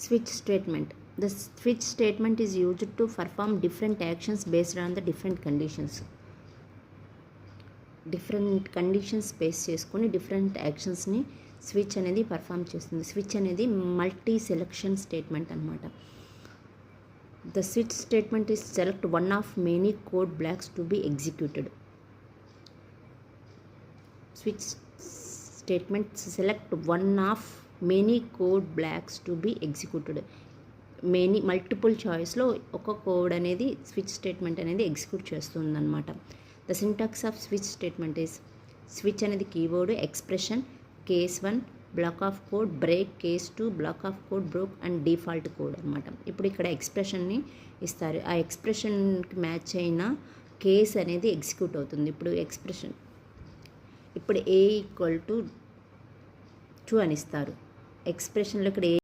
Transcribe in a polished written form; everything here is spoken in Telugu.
Switch statement. The switch statement is used to perform different actions based on the different conditions. Different conditions base చేసుకొని డిఫరెంట్ యాక్షన్స్ని స్విచ్ అనేది పర్ఫామ్ చేస్తుంది. స్విచ్ అనేది మల్టీ సెలెక్షన్ స్టేట్మెంట్ అనమాట. The switch statement is select one of many code blocks to be executed. Switch statement select one of many code blocks to be executed. Multiple చాయిస్లో ఒక కోడ్ అనేది స్విచ్ స్టేట్మెంట్ అనేది ఎగ్జిక్యూట్ చేస్తుందన్నమాట. The syntax of switch statement is switch అనేది keyword, expression, case 1 block of code, break case 2 black of code, broke and default code అనమాట. ఇప్పుడు ఇక్కడ ఎక్స్ప్రెషన్ని ఇస్తారు. ఆ ఎక్స్ప్రెషన్కి మ్యాచ్ అయిన కేస్ అనేది ఎగ్జిక్యూట్ అవుతుంది. ఇప్పుడు A = 2 అని ఇస్తారు. ఎక్స్ప్రెషన్లో ఇక్కడ